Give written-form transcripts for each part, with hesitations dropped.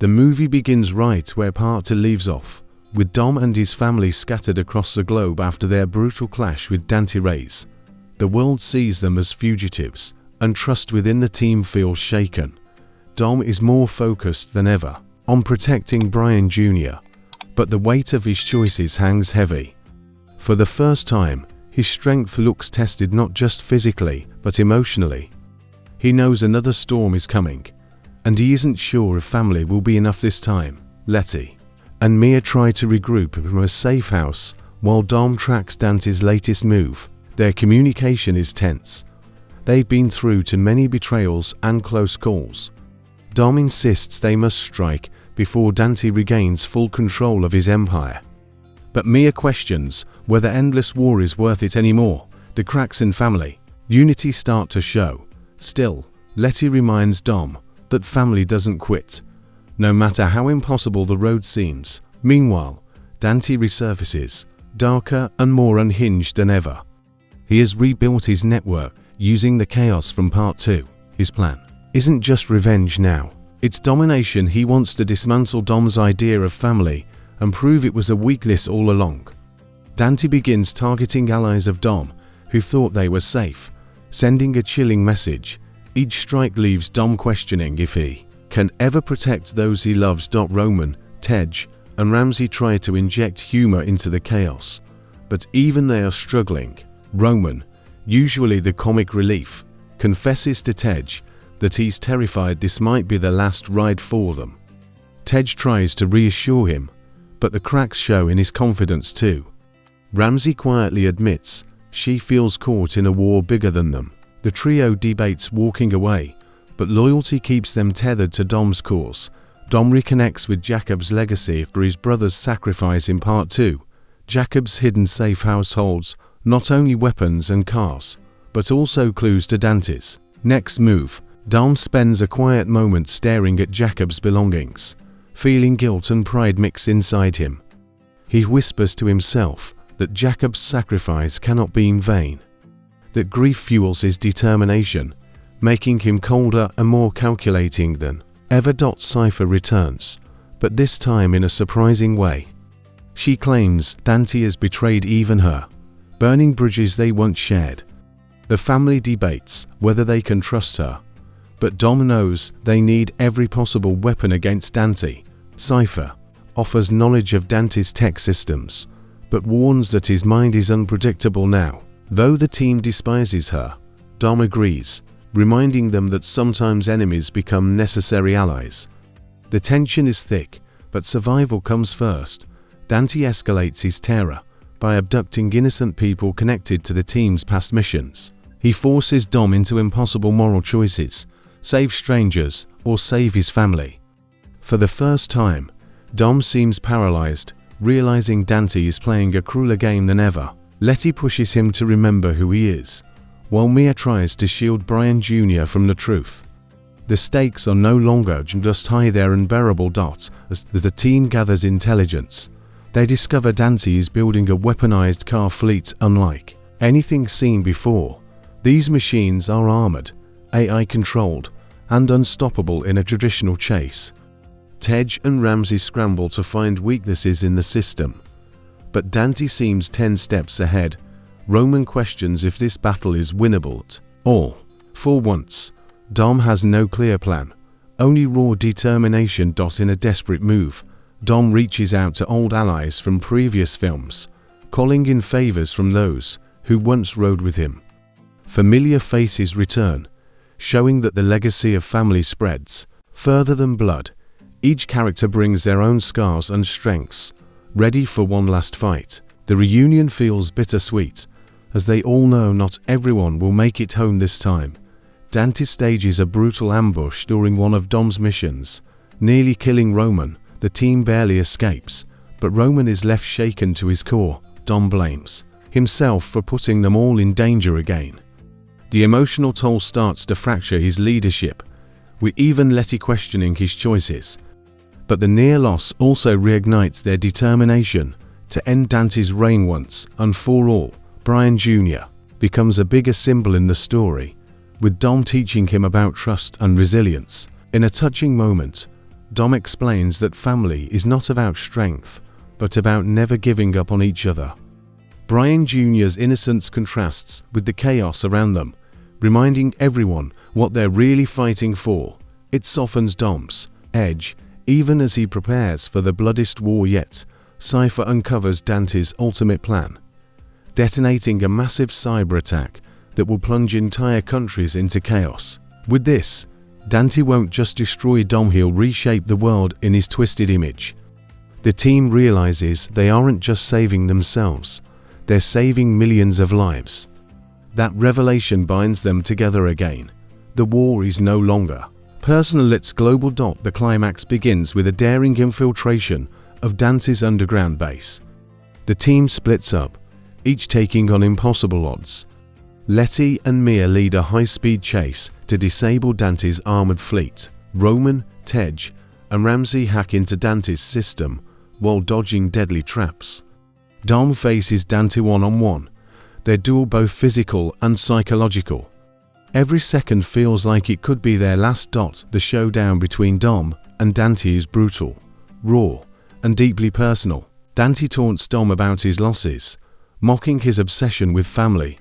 The movie begins right where part 2 leaves off, with Dom and his family scattered across the globe after their brutal clash with Dante Reyes. The world sees them as fugitives, and trust within the team feels shaken. Dom is more focused than ever on protecting Brian Jr., but the weight of his choices hangs heavy. For the first time, his strength looks tested not just physically, but emotionally. He knows another storm is coming, and he isn't sure if family will be enough this time. Letty and Mia try to regroup from a safe house while Dom tracks Dante's latest move. Their communication is tense. They've been through too many betrayals and close calls. Dom insists they must strike before Dante regains full control of his empire. But Mia questions whether endless war is worth it anymore. The cracks in family unity start to show. Still, Letty reminds Dom that family doesn't quit, no matter how impossible the road seems. Meanwhile, Dante resurfaces, darker and more unhinged than ever. He has rebuilt his network using the chaos from part 2. His plan isn't just revenge now, it's domination. He wants to dismantle Dom's idea of family and prove it was a weakness all along. Dante begins targeting allies of Dom who thought they were safe, sending a chilling message. Each strike leaves Dom questioning if he can ever protect those he loves. Roman, Tej, and Ramsey try to inject humor into the chaos, but even they are struggling. Roman, usually the comic relief, confesses to Tej that he's terrified this might be the last ride for them. Tej tries to reassure him, but the cracks show in his confidence too. Ramsey quietly admits she feels caught in a war bigger than them. The trio debates walking away, but loyalty keeps them tethered to Dom's cause. Dom reconnects with Jacob's legacy after his brother's sacrifice in part 2. Jacob's hidden safe house holds not only weapons and cars, but also clues to Dante's next move. Dom spends a quiet moment staring at Jacob's belongings, feeling guilt and pride mix inside him. He whispers to himself that Jacob's sacrifice cannot be in vain, that grief fuels his determination, making him colder and more calculating than ever. Cipher returns, but this time in a surprising way. She claims Dante has betrayed even her, burning bridges they once shared. The family debates whether they can trust her, but Dom knows they need every possible weapon against Dante. Cipher offers knowledge of Dante's tech systems, but warns that his mind is unpredictable now. Though the team despises her, Dom agrees, reminding them that sometimes enemies become necessary allies. The tension is thick, but survival comes first. Dante escalates his terror by abducting innocent people connected to the team's past missions. He forces Dom into impossible moral choices: save strangers or save his family. For the first time, Dom seems paralyzed, realizing Dante is playing a crueler game than ever. Letty pushes him to remember who he is, while Mia tries to shield Brian Jr. from the truth. The stakes are no longer just high, they're unbearable. As the team gathers intelligence, they discover Dante is building a weaponized car fleet unlike anything seen before. These machines are armored, AI-controlled, and unstoppable in a traditional chase. Tej and Ramsey scramble to find weaknesses in the system, but Dante seems 10 steps ahead. Roman questions if this battle is winnable at all. For once, Dom has no clear plan, only raw determination. In a desperate move, Dom reaches out to old allies from previous films, calling in favors from those who once rode with him. Familiar faces return, showing that the legacy of family spreads further than blood. Each character brings their own scars and strengths, ready for one last fight. The reunion feels bittersweet, as they all know not everyone will make it home this time. Dante stages a brutal ambush during one of Dom's missions, nearly killing Roman. The team barely escapes, but Roman is left shaken to his core. Dom blames himself for putting them all in danger again. The emotional toll starts to fracture his leadership, with even Letty questioning his choices. But the near loss also reignites their determination to end Dante's reign once and for all. Brian Jr. becomes a bigger symbol in the story, with Dom teaching him about trust and resilience. In a touching moment, Dom explains that family is not about strength, but about never giving up on each other. Brian Jr.'s innocence contrasts with the chaos around them, reminding everyone what they're really fighting for. It softens Dom's edge, even as he prepares for the bloodiest war yet. Cipher uncovers Dante's ultimate plan, detonating a massive cyber attack that will plunge entire countries into chaos. With this, Dante won't just destroy Dom, he'll reshape the world in his twisted image. The team realizes they aren't just saving themselves, they're saving millions of lives. That revelation binds them together again. The war is no longer personal, it's global. The climax begins with a daring infiltration of Dante's underground base. The team splits up, each taking on impossible odds. Letty and Mia lead a high-speed chase to disable Dante's armored fleet. Roman, Tej, and Ramsey hack into Dante's system while dodging deadly traps. Dom faces Dante one-on-one. Their duel both physical and psychological. Every second feels like it could be their last. The showdown between Dom and Dante is brutal, raw, and deeply personal. Dante taunts Dom about his losses, mocking his obsession with family.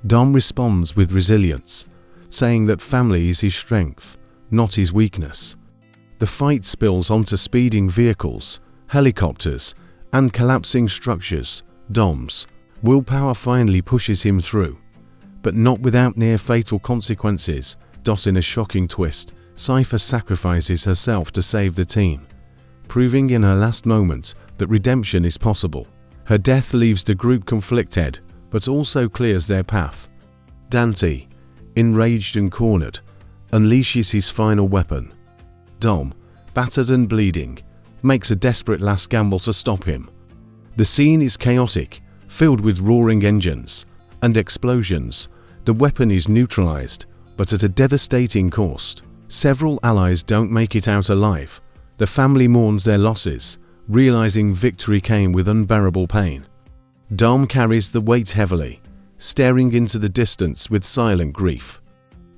Dom responds with resilience, saying that family is his strength, not his weakness. The fight spills onto speeding vehicles, helicopters, and collapsing structures. Dom's willpower finally pushes him through, but not without near-fatal consequences. In a shocking twist, Cipher sacrifices herself to save the team, proving in her last moment that redemption is possible. Her death leaves the group conflicted, but also clears their path. Dante, enraged and cornered, unleashes his final weapon. Dom, battered and bleeding, makes a desperate last gamble to stop him. The scene is chaotic, filled with roaring engines and explosions. The weapon is neutralized, but at a devastating cost. Several allies don't make it out alive. The family mourns their losses, realizing victory came with unbearable pain. Dom carries the weight heavily, staring into the distance with silent grief.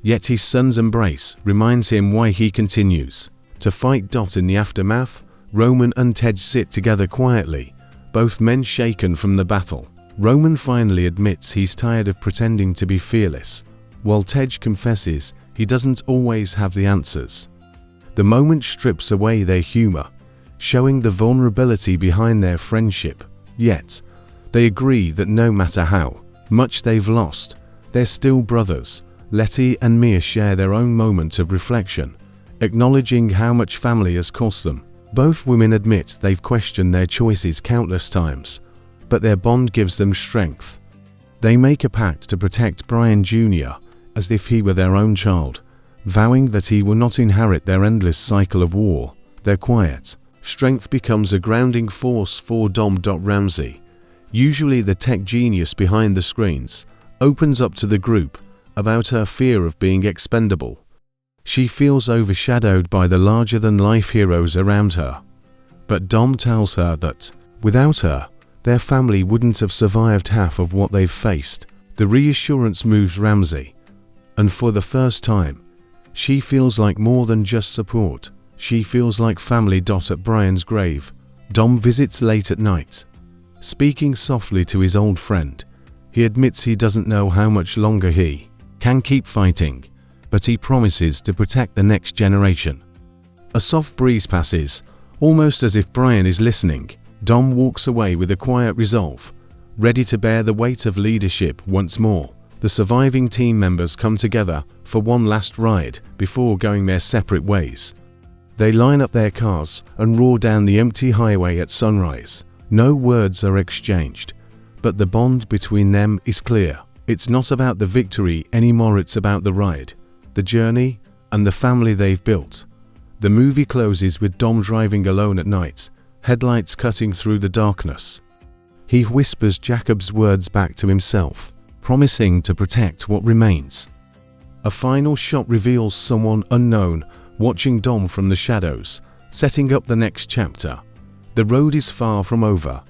Yet his son's embrace reminds him why he continues to fight. In the aftermath, Roman and Tej sit together quietly, both men shaken from the battle. Roman finally admits he's tired of pretending to be fearless, while Tej confesses he doesn't always have the answers. The moment strips away their humor, showing the vulnerability behind their friendship. Yet, they agree that no matter how much they've lost, they're still brothers. Letty and Mia share their own moment of reflection, acknowledging how much family has cost them. Both women admit they've questioned their choices countless times, but their bond gives them strength. They make a pact to protect Brian Jr. as if he were their own child, vowing that he will not inherit their endless cycle of war. Their quiet strength becomes a grounding force for Dom. Ramsey, usually the tech genius behind the screens, opens up to the group about her fear of being expendable. She feels overshadowed by the larger-than-life heroes around her. But Dom tells her that, without her, their family wouldn't have survived half of what they've faced. The reassurance moves Ramsey, and for the first time, she feels like more than just support. She feels like family. At Brian's grave, Dom visits late at night. Speaking softly to his old friend, he admits he doesn't know how much longer he can keep fighting, but he promises to protect the next generation. A soft breeze passes, almost as if Brian is listening. Dom walks away with a quiet resolve, ready to bear the weight of leadership once more. The surviving team members come together for one last ride before going their separate ways. They line up their cars and roar down the empty highway at sunrise. No words are exchanged, but the bond between them is clear. It's not about the victory anymore, it's about the ride, the journey, and the family they've built. The movie closes with Dom driving alone at night, headlights cutting through the darkness. He whispers Jacob's words back to himself, promising to protect what remains. A final shot reveals someone unknown watching Dom from the shadows, setting up the next chapter. The road is far from over,